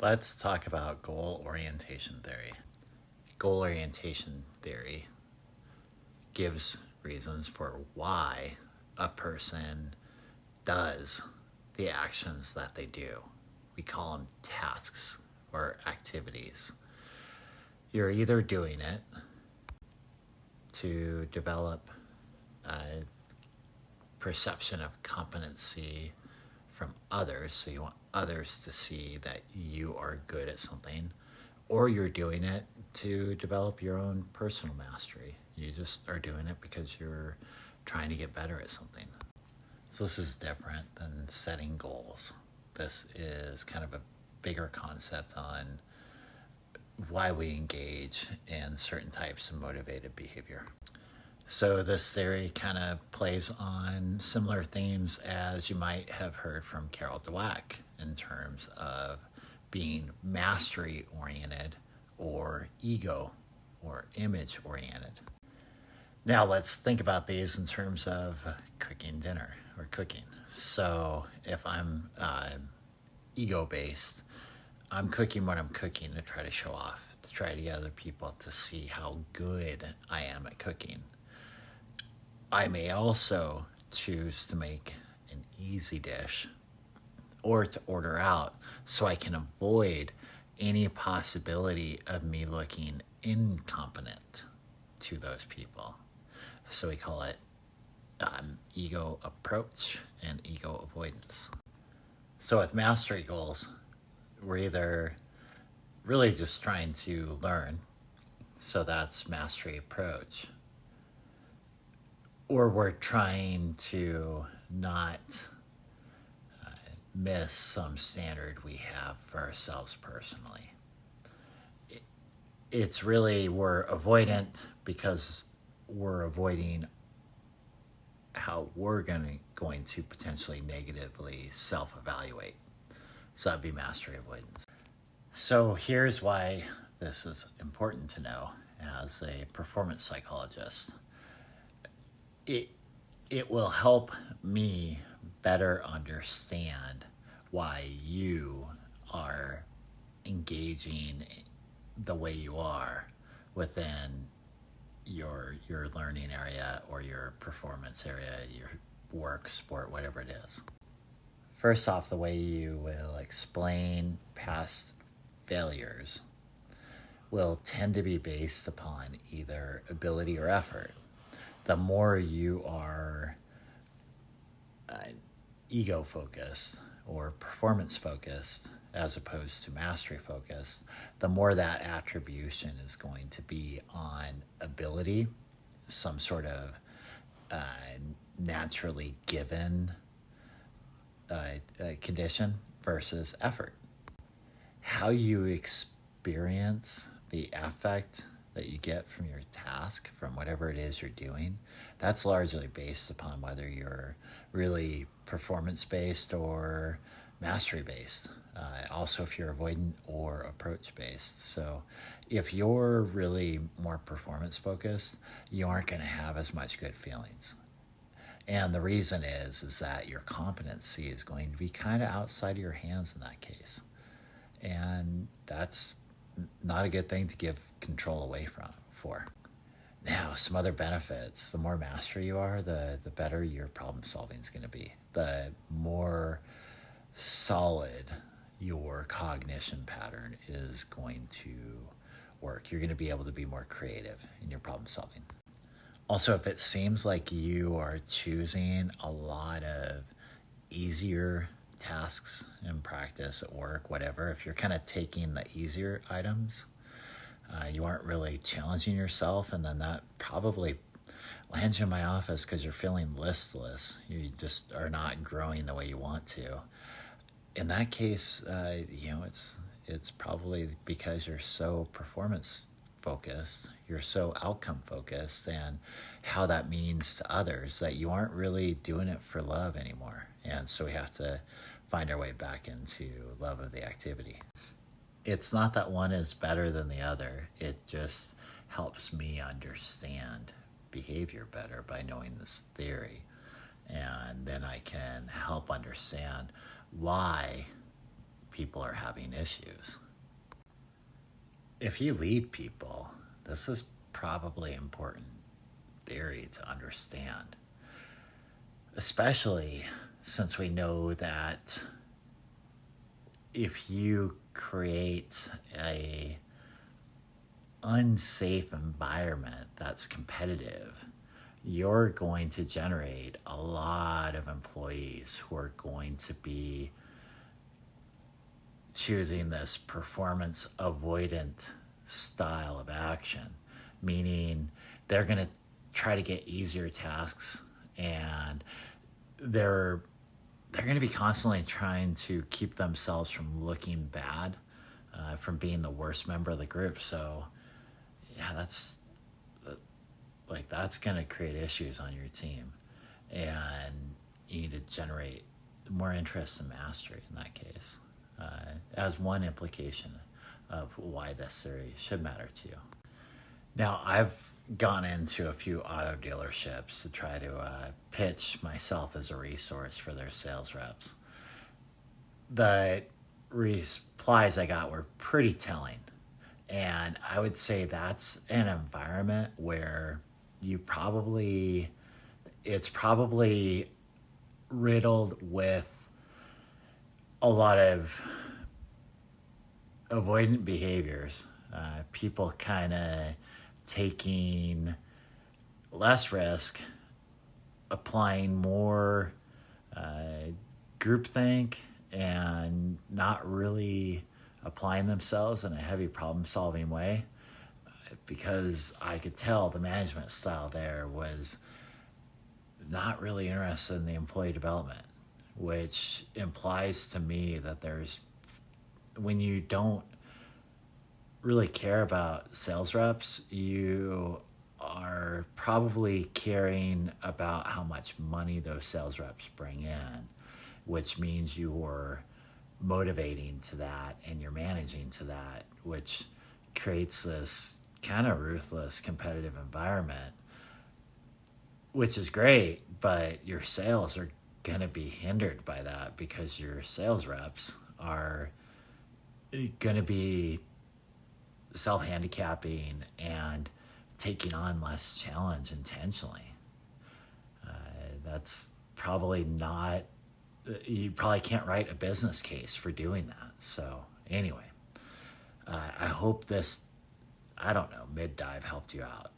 Let's talk about goal orientation theory. Goal orientation theory gives reasons for why a person does the actions that they do. We call them tasks or activities. You're either doing it to develop a perception of competency from others, so you want others to see that you are good at something, or you're doing it to develop your own personal mastery. You just are doing it because you're trying to get better at something. So this is different than setting goals. This is kind of a bigger concept on why we engage in certain types of motivated behavior. So this theory kind of plays on similar themes as you might have heard from Carol Dweck in terms of being mastery oriented or ego or image oriented. Now let's think about these in terms of cooking dinner or cooking. So if I'm ego based, I'm cooking what I'm cooking to try to show off, to try to get other people to see how good I am at cooking. I may also choose to make an easy dish or to order out so I can avoid any possibility of me looking incompetent to those people. So we call it ego approach and ego avoidance. So with mastery goals, we're either really just trying to learn, so that's mastery approach, or we're trying to not miss some standard we have for ourselves personally. It's really, we're avoidant because we're avoiding how we're going to potentially negatively self-evaluate. So that'd be mastery avoidance. So here's why this is important to know as a performance psychologist. It will help me better understand why you are engaging the way you are within your learning area or your performance area, your work, sport, whatever it is. First off, the way you will explain past failures will tend to be based upon either ability or effort. The more you are ego focused or performance focused as opposed to mastery focused, the more that attribution is going to be on ability, some sort of naturally given condition, versus effort. How you experience the affect that you get from your task, from whatever it is you're doing, that's largely based upon whether you're really performance-based or mastery-based. Also, if you're avoidant or approach-based. So if you're really more performance-focused, you aren't going to have as much good feelings. And the reason is that your competency is going to be kind of outside of your hands in that case. And that's not a good thing to give control away for. Now, some other benefits. The more mastery you are, the better your problem solving is going to be. The more solid your cognition pattern is going to work. You're going to be able to be more creative in your problem solving. Also, if it seems like you are choosing a lot of easier tasks in practice at work, whatever, if you're kind of taking the easier items, you aren't really challenging yourself, and then that probably lands you in my office because you're feeling listless. You just are not growing the way you want to. In that case, it's probably because you're so performance focused, you're so outcome focused, and how that means to others, that you aren't really doing it for love anymore. And so we have to find our way back into love of the activity. It's not that one is better than the other. It just helps me understand behavior better by knowing this theory. And then I can help understand why people are having issues. If you lead people, this is probably important theory to understand, especially since we know that if you create a unsafe environment that's competitive, you're going to generate a lot of employees who are going to be choosing this performance avoidant style of action, meaning they're going to try to get easier tasks, and they're going to be constantly trying to keep themselves from looking bad, from being the worst member of the group. So yeah, that's going to create issues on your team, and you need to generate more interest and mastery in that case, as one implication of why this theory should matter to you. Now, I've gone into a few auto dealerships to try to pitch myself as a resource for their sales reps. The replies I got were pretty telling. And I would say that's an environment where it's probably riddled with a lot of avoidant behaviors. People kind of taking less risk, applying more groupthink, and not really applying themselves in a heavy problem-solving way, because I could tell the management style there was not really interested in the employee development, which implies to me that when you don't really care about sales reps, you are probably caring about how much money those sales reps bring in, which means you're motivating to that and you're managing to that, which creates this kind of ruthless competitive environment, which is great, but your sales are going to be hindered by that because your sales reps are going to be self-handicapping and taking on less challenge intentionally. That's probably not, you probably can't write a business case for doing that. So anyway, I hope this, mid-dive helped you out.